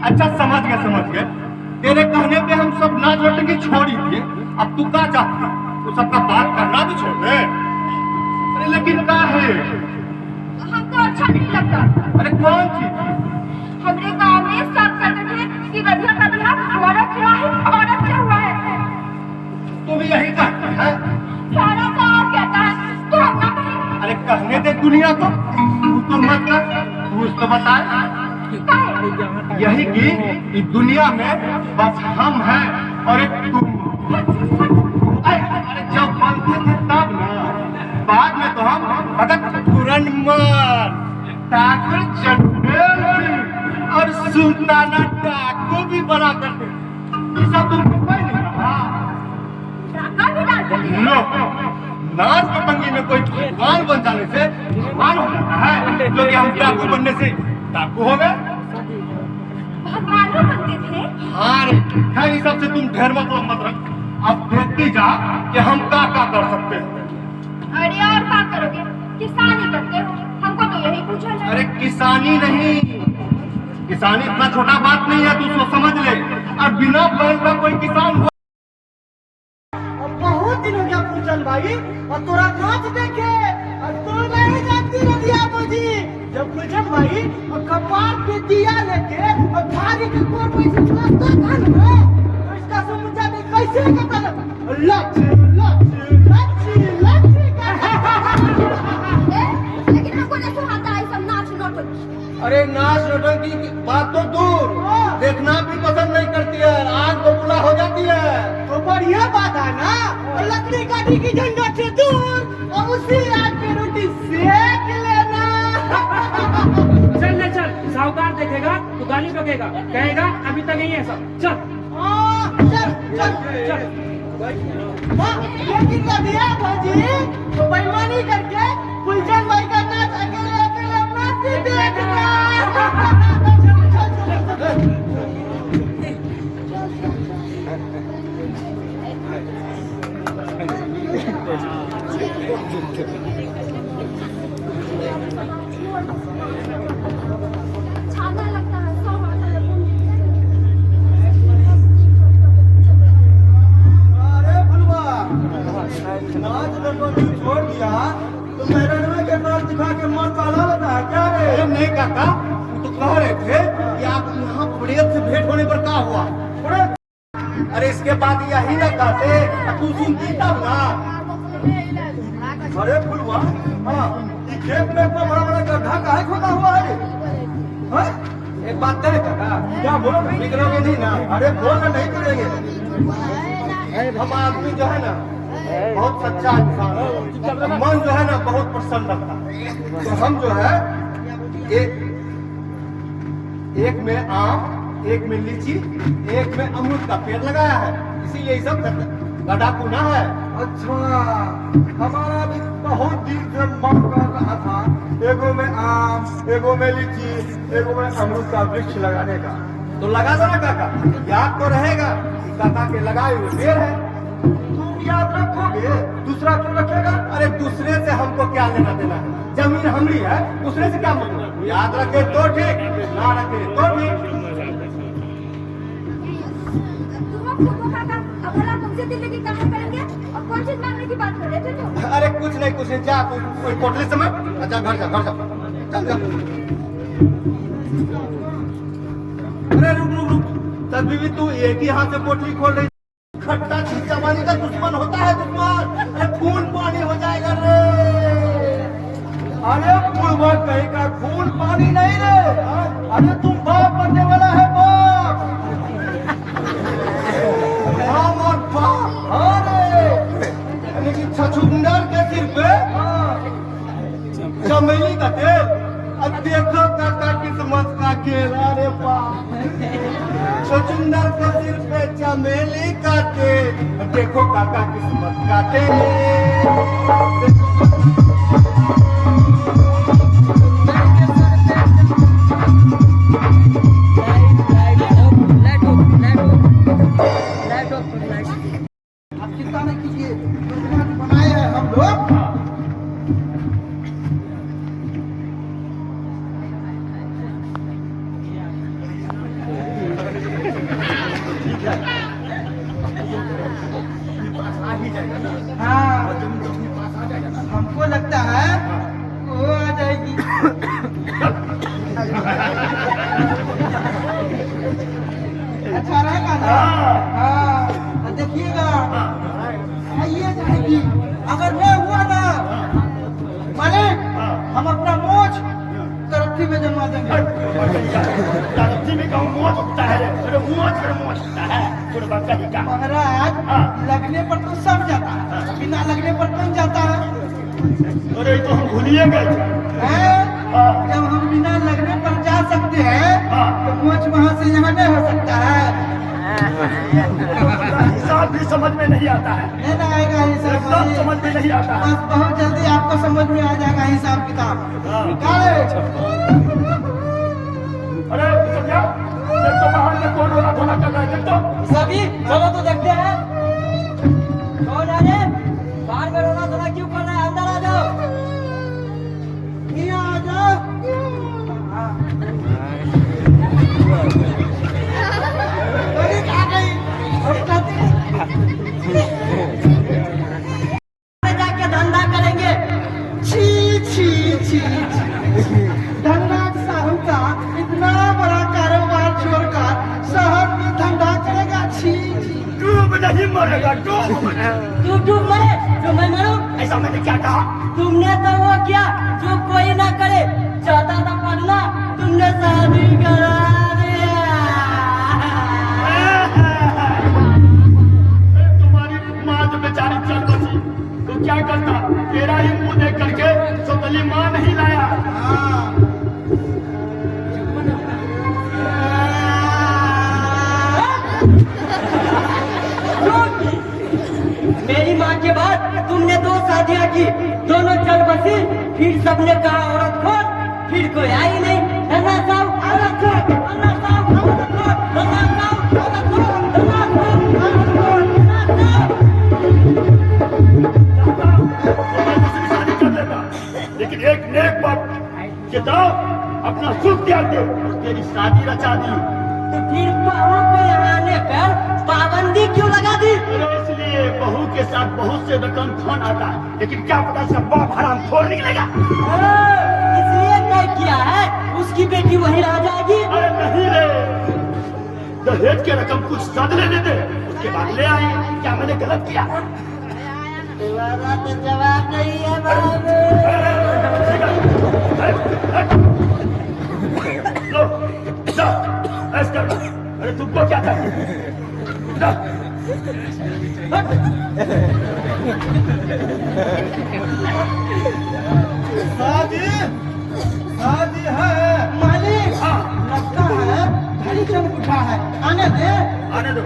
अच्छा समझ गए। तेरे कहने पे हम सब नाच लटकी छोड़ ही दिए। अब तू क्या चाहती है? तू सबका बात करना भी छोड़ दे। अरे लेकिन क्या है? हमको अच्छा नहीं लगता। अरे कौन चीज? हमारे गांव में सब कहते थे कि रधिया का बिहार औरत से हुआ है। तू भी यही कहती है? सारा गांव कहता है, तू हम ना कहीं। अरे कहने दे दुनिया को, तू तो मत कर, तू उसको बता। यही कि इस दुनिया में बस हम हैं और एक तुम। अरे जब बनते थे तब ना, बाद में तो हम भगत पुरनमल, ठाकुर चंदेल सिंह और सुल्ताना डाकू भी बना करते। ये सब तुमको कोई नहीं कहा? डाका भी डालते थे? लो, नाच पतंगी में कोई भगवान बन जाने से भगवान हो जाता है, जो कि हम डाकू बनने से डाकू हो गए। भगवानों बनते थे? हाँ रे, खैर इस सब से तुम ढेर मत रख। अब देखती जा कि हम क्या कर सकते हैं। अरे और क्या करोगे? किसानी करते हो? हमको तो यही पूछा है। अरे किसानी नहीं, किसानी इतना छोटा बात नहीं है, तू उसको समझ ले। और बिना बैल का कोई किसान हुआ। बहुत दिन हो गया पूछन भाई, और तोरा नाच देखे और तू नहीं जानती रधिया मुझी। जब पूछन भाई और कपाल पे दिया लेके और थारी के कोर पे से नाचता था ना, तो इसका समझा नहीं कैसे करता था। लच लेकिन हमको नहीं सुहाता है सब नाच नोटंकी। अरे नाच नौटंकी की बात तो दूर, देखना भी पसंद नहीं करती है, आग बबूला हो जाती है। तो बढ़िया बात है ना, और लकड़ी काटी की झंझट से दूर और उसी आग पे रोटी सेक लेना। चल ले चल, साहूकार देखेगा तो गाली बकेगा, कहेगा अभी तक यही है सब। चल चल लेकिन रधिया भाजी तो बेईमानी करके गुलशन भाई का नाच अकेले अकेले नाचते देखना। छाना लगता है, सब आता है। अरे भलवा, नाच लटोनी छोड़ दिया तो मेरे के नाच दिखा के मन काला लगा है क्या रे? अरे नहीं काका, वो तो कह रहे थे कि आप यहाँ प्रेत से भेंट होने पर क्या हुआ? अरे इसके बाद यही ना कहते, तू सुनती तब ना। अरे फुलवा, हाँ, ये खेत में इतना बड़ा बड़ा गड्ढा काहे खोदा हुआ है? हाँ? एक बात कहे काका, क्या बोलो? बिगड़ोगे नहीं ना? अरे बोलना नहीं करेंगे। हम आदमी जो है ना बहुत सच्चा इंसान है, मन जो है ना बहुत प्रसन्न रखता है। तो हम जो है एक में आम, एक में लीची, एक में अमरूद का पेड़ लगाया है, इसीलिए ये सब गड्ढा कुना है। अच्छा, हमारा भी बहुत दिन से मन कर रहा था एगो में आम, एगो में लीची, एगो में अमरूद का वृक्ष लगाने का। तो लगा दो ना काका, याद तो रहेगा कि काका के लगाए हुए पेड़ है। तुम याद रखोगे, दूसरा क्यों रखेगा? अरे दूसरे से हमको क्या लेना देना है? जमीन हमारी है, दूसरे से क्या मतलब? याद रखे तो ठीक, ना रखे तो ठीक। अब भला तुमसे दिल्ली की कहानी करेंगे और कौन चीज मांगने की बात कर रहे थे तुम? अरे कुछ नहीं, जा कोई पोटली समय। अच्छा घर जा चल जा। अरे रुक, तभी भी तू एक ही हाथ से पोटली खोल रही। खट्टा चीज जवानी का दुश्मन होता है, दुश्मन। अरे खून पानी हो जाएगा रे। अरे फुलवा कहीं का खून पानी नहीं रे। अरे तुम बाप बनने वाला है, बाप। हम और बाप। अरे यानी कि छछुंदर के सिर पे चमेली का तेल। अब देखो काका किस्मत का खेल। अरे बाप, छछुंदर के सिर पे चमेली का तेल। देखो काका किस्मत का खेल। आप चिंता नहीं कीजिए, योजना बनाए हैं हम लोग। हाँ, हमको लगता है वो आ जाएगी। अच्छा रहेगा ना? हाँ, देखिएगा आइए जाएगी। अगर नहीं हुआ ना मालिक, हम अपना मोच तरक्की में जमा देंगे। तरक्की में कहूँ मोच उठता है, मोच उठता है। महाराज, लगने पर तो सब जाता है, बिना लगने पर कौन जाता है? अरे तो हम भूलिए गए। जब हम बिना लगने पर जा सकते हैं तो मोच वहाँ से यहाँ नहीं हो सकता है। हिसाब भी समझ में नहीं आता है। नहीं ना आएगा हिसाब, सब समझ में नहीं आता है। बस बहुत जल्दी आपको समझ में आ जाएगा हिसाब किताब। अरे समझा, देख तो बाहर में कौन रोना धोना कर रहा है। देख तो सभी चलो तो देखते हैं कौन है रे? बाहर में रोना धोना क्यों कर रहा है? अंदर आ जाओ। यहाँ आ जाओ। अरे आ गई। अब कहते जाके धंधा करेंगे। छी छी छी छी। धंधा साहूकार इतना बड़ा कारोबार छोड़कर शहर में धंधा करेगा। छी छी। डूब नहीं मरेगा, डूब। तू डूब मरे जो मैं मरूं? ऐसा मैंने क्या कहा? तुमने तो वो किया जो कोई ना करे। चाहता था पढ़ना, तुमने शादी करा दिया। तुम्हारी माँ जो बेचारी चल बसी तो क्या करता? तेरा ही मुंह देख करके सौतली माँ नहीं लाया। मेरी माँ के बाद तुमने 2 शादियाँ की, दोनों चल बसी। फिर सबने कहा औरत खोल, फिर कोई आई नहीं। धन्ना साहब औरत खोल, धन्ना साहब औरत खोल, धन्ना साहब औरत खोल, धन्ना साहब औरत खोल, धन्ना साहब। मैं दूसरी शादी कर लेता, लेकिन एक नेक बात कि तो अपना सुख त्याग दे, तेरी शादी रचा दी। तो फिर बहू को यहाँ आने पर पाबंदी क्यों लगा दी? इसलिए बहू के साथ बहुत से रकम फोन आता है, लेकिन क्या पता सब बाप हराम खोर निकलेगा। इसलिए तय किया है उसकी बेटी वहीं रह जाएगी। अरे नहीं रे, दहेज के रकम कुछ सद लेने दे, उसके बाद ले आए। क्या मैंने गलत किया? तुम्हारा तो जवाब नहीं है बाबू। लो, जा, ऐसे कर। अरे तुमको क्या चाहिए? जा। शादी शादी है मालिक। लगता है घड़ी चमक उठा है। आने दे। आने दो।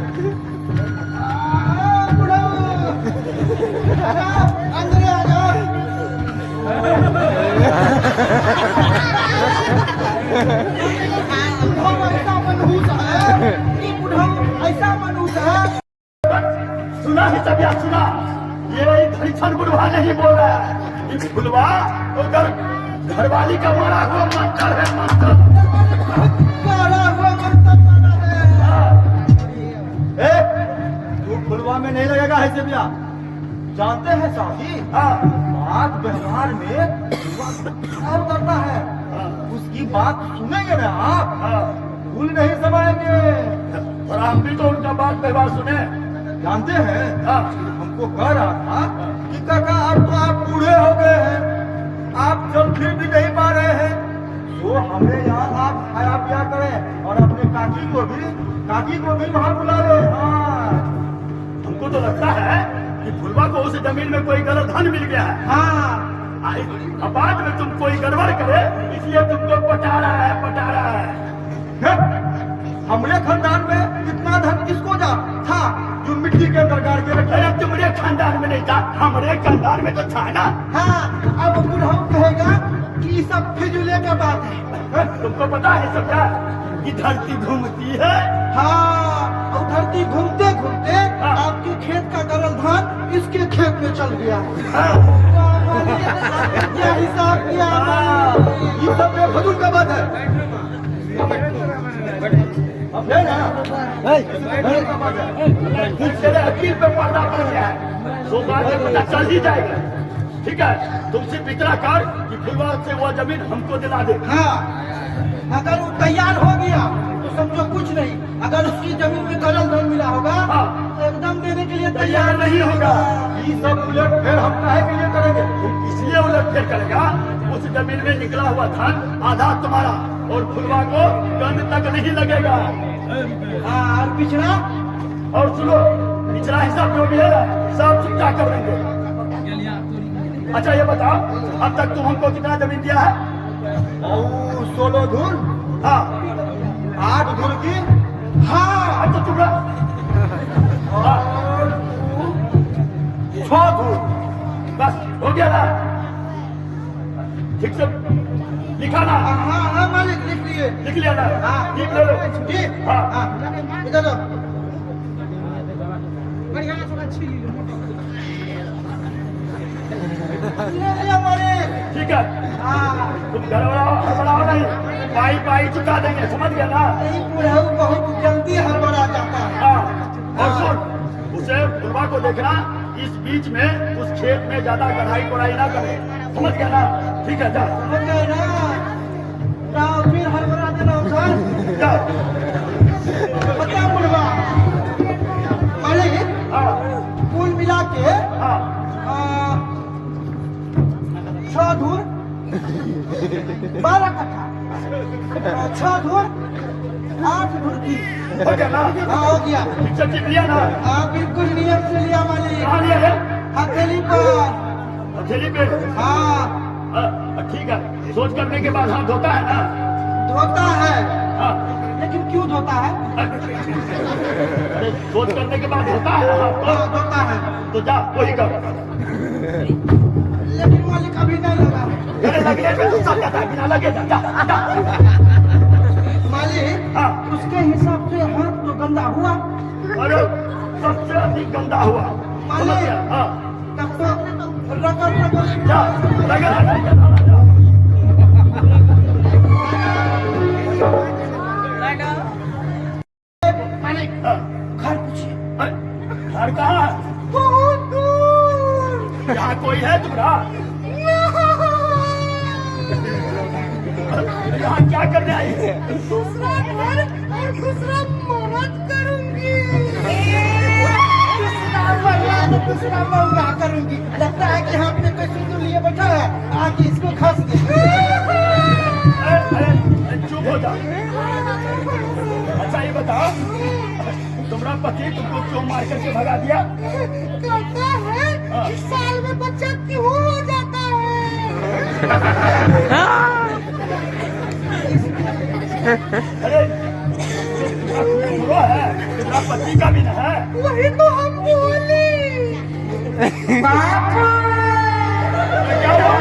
बुढ़ा अंदर आ जाओ। ऐसा मनहूस है, बुढ़ा ऐसा मनहूस है। सुना ही सब यार, सुना। ये धड़ीछन बुढ़वा नहीं बोल रहा है। ये बुढ़वा उधर घरवाली का मारा हुआ मंत्र है, मंत्र। मारा हुआ मंत्र मारा है। तू बुढ़वा में नहीं लगेगा है से भैया। जानते हैं साथी, बात व्यवहार में और करता है। उसकी बात सुनेंगे ना आप, भूल नहीं समाएंगे। और हम भी तो उनका बात व्यवहार सुने। जानते हैं, हमको कह रहा था कि काका अब तो आप बूढ़े हो गए हैं, आप चल फिर भी नहीं पा रहे हैं, तो हमें यहाँ आप खाया पिया करें और अपने काकी को भी वहाँ बुला ले। हमको तो लगता है कि फुलवा को उस जमीन में कोई कोई गलत धन मिल गया है। हाँ अब बाद में तुम कोई गड़बड़ करे इसलिए तुमको पटा रहा है। हमरे खानदान में इतना धन किसको जा था जो मिट्टी के अंदर गाड़ के रखे? अरे तुम्हारे खानदान में नहीं था, हमारे खानदान में तो था ना। हाँ अब बुढ़ऊ कहेगा कि ये सब फिजूले का बात है। तुमको पता है सब क्या कि धरती घूमती है। हाँ और धरती घूमते घूमते आपके खेत का गरल धान इसके खेत में चल गया। क्या हिसाब किया? ये सब बेफजूल का बात है। तेरे अकील पे पर्दा पड़ गया है, तो बाद में पता चल ही जाएगा। ठीक है, तुम सिर्फ इतना कर कि फुलवा से वो जमीन हमको दिला दे। हाँ अगर वो तैयार हो गया तो समझो कुछ नहीं, अगर उसकी जमीन में गरल धन मिला होगा तो एकदम देने के लिए तैयार नहीं होगा। ये सब उलट फेर हम काहे के लिए करेंगे? तुम इसलिए उलट फेर करेगा, उस जमीन में निकला हुआ धन आधा तुम्हारा और फुलवा को गंध तक नहीं लगेगा। हाँ और पिछड़ा? और सुनो, पिछड़ा हिसाब जो भी है सब चुपचाप कर लेंगे। अच्छा ये बताओ, अब तक तुम हमको कितना जमीन दिया है? 16 धूल। हाँ 8 धूल की। हाँ अच्छा चुप रहो। हाँ 6 धूल बस हो गया ना? ठीक से लिखा ना? हाँ हाँ मालिक लिख लिए। लिख लिया ना? हाँ ठीक ले लो। ठीक। हाँ हाँ इधर लो। ले लिया मालिक। ठीक है, हाँ तुम हड़बड़ाओ नहीं, पाई चुका देंगे, समझ गया ना? नहीं बुढ़ऊ बहुत जल्दी हड़बड़ा जाता है। हाँ और सुन, उसे फुलवा को देखना इस बीच में उस खेत में ज्यादा गढ़ाई कोड़ाई ना करे, समझ गया ना? ठीक है जा समझ गए ना? जाओ फिर हड़बड़ा देना उधर। जा। बता बुढ़वा मालिक हाँ कुल मिला के हाँ 6 धूल 12 कट्ठा 6 धूल 8 धूल की। हो गया ना? हाँ हो गया। ठीक से टिप लिया ना? हाँ बिल्कुल नियम से लिया मालिक। कहाँ लिया है? हथेली पर। हथेली पे? हाँ ठीक है, सोच करने के बाद हाथ धोता है ना? धोता है। हाँ लेकिन क्यों धोता है? अरे सोच करने के बाद धोता है ना हाथ हाँ धोता है। तो जा वही कर। लेकिन मालिक अभी नहीं लगा। अरे लगने पे तो सब जाता है, बिना लगे जा जा। मालिक हाँ उसके हिसाब से हाथ तो गंदा हुआ। अरे सबसे अधिक गंदा हुआ, समझ गया? हाँ तब तो रगड़ जा लगा मालिक हाँ। घर पूछिए। घर कहाँ? बहुत दूर। यहाँ कोई है तुम्हारा? यहाँ क्या करने आई है? दूसरा घर और दूसरा मौत करूंगी। दूसरा मौका करूंगी। लगता है कि हाथ में कोई सिंदूर लिए बैठा है, आके इसको खस दे। अरे चुप हो जा। अच्छा ये बताओ, तुम्हारा पति तुमको क्यों मार करके भगा दिया? कहता है कि साल में बच्चा क्यों हो जाता है? अरे जो है तुम्हारा पति का भी ना है? वही तो हम बोले। क्या हुआ?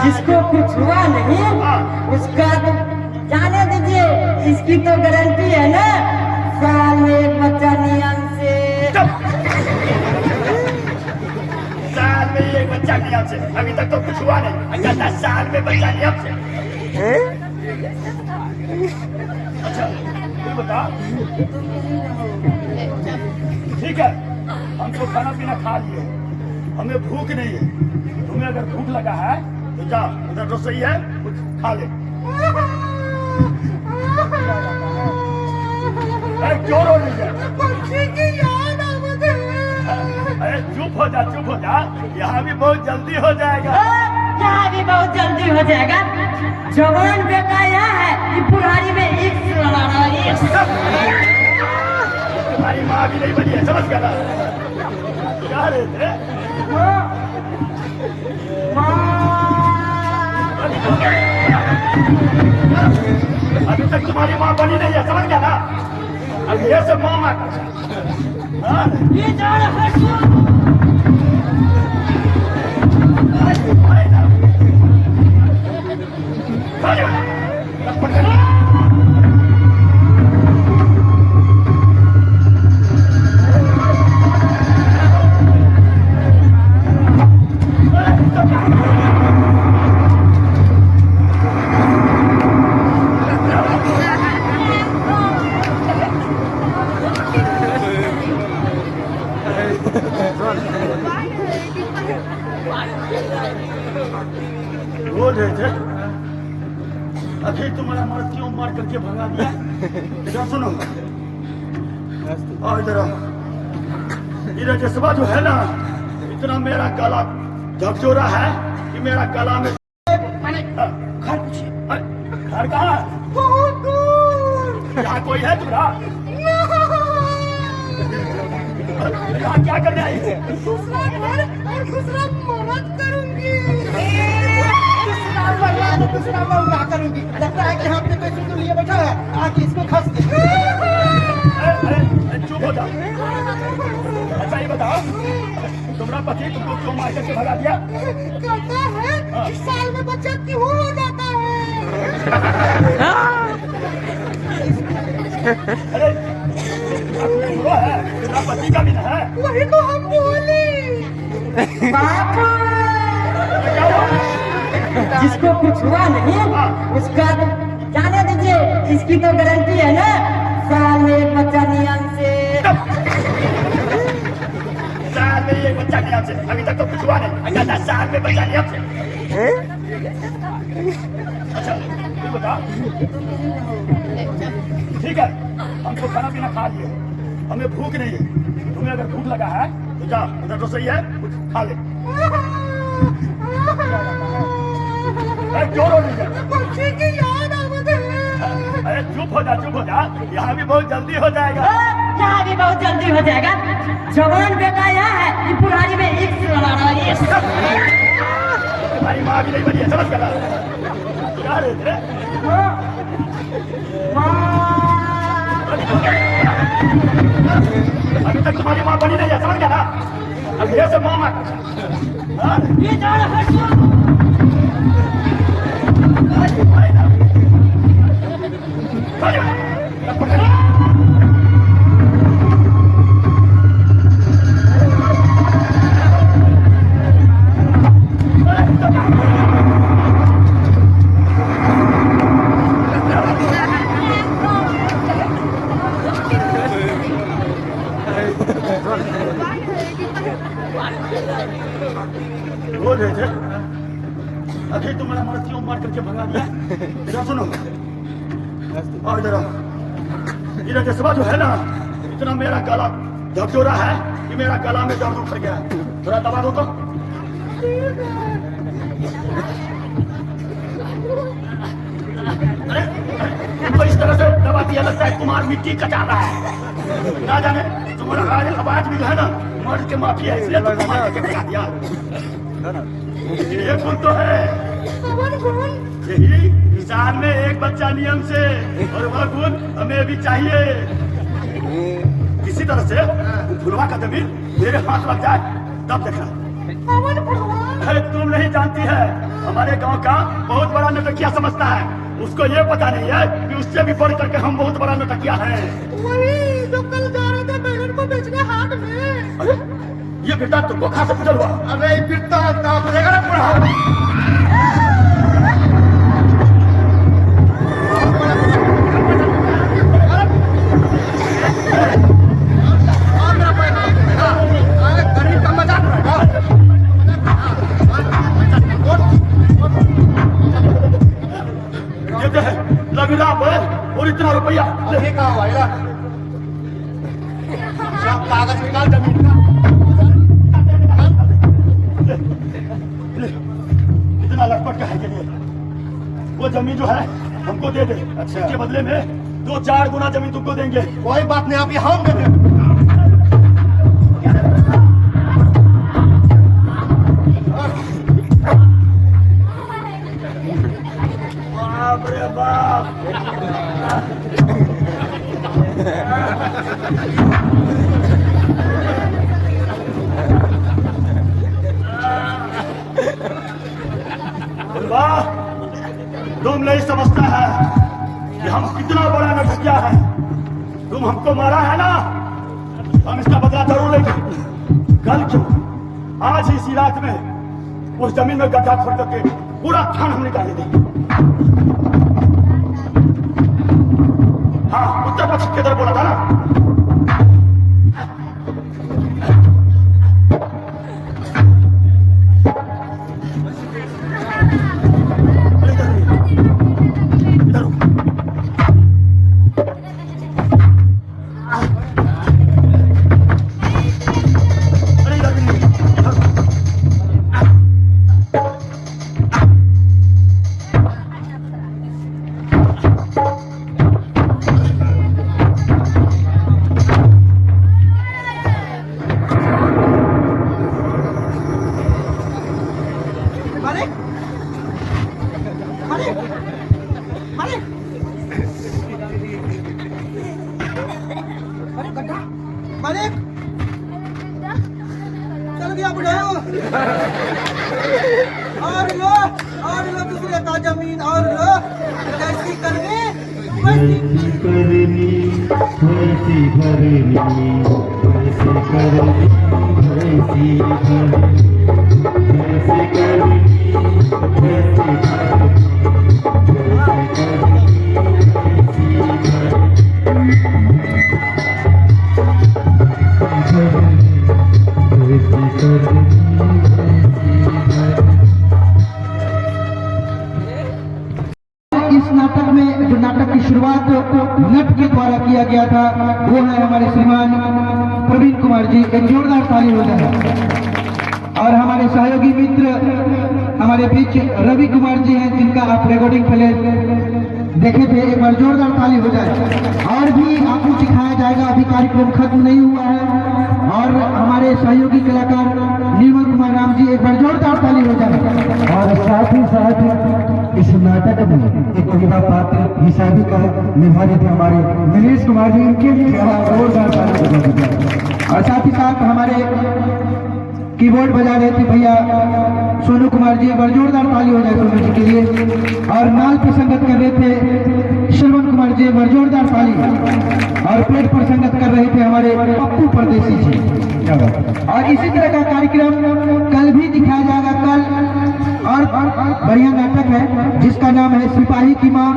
जिसको कुछ हुआ नहीं उसका तो जाने दीजिए, इसकी तो गारंटी है ना, साल में एक बच्चा नियम से। साल में एक बच्चा नियम से? अभी तक तो कुछ हुआ नहीं, कहता साल में बच्चा नियम से। अच्छा तू बता। ठीक है, हम तो खाना पीना खा लिए, हमें भूख नहीं है। तुम्हें अगर भूख लगा है तो जा, उधर रसोई है कुछ खा ले। अरे क्यों रो रही है? बच्चे की याद आ मुझे। अरे चुप हो जा, यहाँ भी बहुत जल्दी हो जाएगा। यहाँ भी बहुत जल्दी हो जाएगा। जवान बेटा यहाँ है, ये बुढ़ारी में इक्स लड़ा रहा है। तुम्हारी माँ भी नहीं बनी है, समझ गया ना? क्या रहे थे? तुम्हारी माँ बनी नहीं है, समझ गया ना? अब ये सब मामा ये जा रहा है बोल रहे थे अभी तुम्हारा मर्द क्यों मार करके भगा दिया? इधर सुनो और इधर इधर जसवा जो है ना, इतना मेरा गला झकझोरा है कि मेरा गला में घर पूछिए। घर कहाँ? बहुत दूर। यहाँ कोई है तुम्हारा? यहाँ क्या करने आई है? दूसरा घर और दूसरा मरद करूंगी। दूसरा मैं क्या करूंगी? लगता है कि हम अपने पैसे को लिए बैठा है, आके इसको खस दे। चुप हो जा। अच्छा ये बताओ, तुम्हारा पति तुमको क्यों मार करके भगा दिया? कहता है इस साल में बच्चा क्यों हो जाता है? अरे हुआ है, तुम्हारा पति का भी ना है? वही तो हम बोले। जिसको कुछ हुआ नहीं उसका जाने दीजिए, इसकी तो गारंटी है ना, साल में एक बच्चा नियम से। साल में एक बच्चा नियम से? अभी तक तो कुछ हुआ नहीं, कहता साल में बच्चा नियम से। अच्छा ये बता, ठीक है हमको खाना पीना खा लिए, हमें भूख नहीं है, तुम्हें अगर भूख लगा है तो जा उधर तो सही है, कुछ खा ले। क्यों रो रही है? बच्चे की याद आवत है। अरे चुप हो जा, यहाँ भी बहुत जल्दी हो जाएगा। यहाँ भी बहुत जल्दी हो जाएगा। जवान बेटा यहाँ है, ये पुरानी में एक से लड़ा रहा है। तुम्हारी माँ भी नहीं बनी है, समझ गया? क्या रहे थे? अभी तक तुम्हारी माँ बनी नहीं है, समझ गया ना? अब ये सब मामा ये जा रहा है बोल रहे थे अभी तुम्हारा मर्द क्यों मार करके भगा दिया? इधर सुनो और इधर जसवा जो है ना, इतना मेरा गला झकझोरा है कि मेरा गला में दर्द उठ गया है, थोड़ा दबा दो तो। तो इस तरह से दबा दिया, लगता है कुमार मिट्टी कचा रहा है, ना जाने तुम्हारा आवाज भी जो है ना मर्द के माफिया है, इसलिए तुम मार करके भगा दिया। ये कौन तो है? यही साल में एक बच्चा नियम से, और वह गुण हमें भी चाहिए। किसी तरह से फुलवा का जमीन मेरे हाथ लग जाए तब देखना। अरे तुम नहीं जानती है, हमारे गांव का बहुत बड़ा नटकिया समझता है, उसको ये पता नहीं है कि उससे भी बढ़ करके हम बहुत बड़ा नटकिया है। वही जो कल जा रहे थे बैगन को बेचने हाट में। अरे ये बेटा तुमको कहाँ से गुजर हुआ? अरे फिरता देगा ना पूरा। और इतना रुपया कहाँ भाईला? सब कागज निकाल जमीन का। इतना लटपट का है के लिए वो जमीन जो है हमको दे दे। अच्छा। इसके बदले में 2-4 गुना जमीन तुमको देंगे। कोई बात नहीं, आप यहाँ दे दे। बाप रे बाप। तुम हमको मारा है ना, हम इसका बदला जरूर लेंगे। कल क्यों, आज ही इसी रात में उस जमीन में गड्ढा खोद करके पूरा थान हम निकाले देंगे। हाँ, उत्तर पश्चिम की तरफ बोला था ना। मालिक चल गया बुढ़ाओ। और लो दूसरे का जमीन और लो, कैसी करनी वैसी करनी, वैसी भरनी, वैसी करनी, वैसी भरनी, वैसी करनी, वैसी भरनी, वैसी इस नाटक में जो नाटक की शुरुआत नट के द्वारा किया गया था वो है हमारे श्रीमान प्रवीण कुमार जी। एक जोरदार ताली हो जाए। और हमारे सहयोगी मित्र हमारे बीच रवि कुमार जी हैं, जिनका आप रिकॉर्डिंग पहले देखे थे। एक बार जोरदार ताली हो जाए। और भी आपको दिखाया जाएगा, अभी कार्यक्रम खत्म नहीं हुआ है। और हमारे सहयोगी कलाकार निर्मल कुमार राम जी, एक बार जोरदार ताली हो जाए। और साथ ही साथ इस नाटक में एक महिला पात्र हिसाबी का निभा रहे थे हमारे नीलेश कुमार जी, इनके लिए जोरदार ताली हो जाए। और साथ ही साथ हमारे कीबोर्ड बजा रहे थे भैया सोनू कुमार जी, एक बार जोरदार ताली हो जाए सोनू जी के लिए। और नाल पे संगत कर रहे थे श्रवण कुमार जी, एक बार जोरदार ताली। और प्लेट पर संगत कर रहे थे हमारे पप्पू परदेसी जी। और इसी तरह का कार्यक्रम कल भी दिखाया जाएगा। कल और बढ़िया नाटक है जिसका नाम है सिपाही की माँ।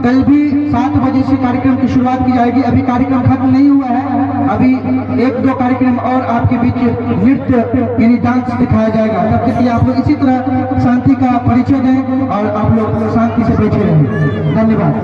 कल भी 7 बजे से कार्यक्रम की शुरुआत की जाएगी। अभी कार्यक्रम खत्म नहीं हुआ है, अभी 1-2 कार्यक्रम और आपके बीच नृत्य यानी डांस दिखाया जाएगा। तब तक के लिए आप लोग इसी तरह शांति का परिचय दें और आप लोग शांति से बैठे रहें। धन्यवाद।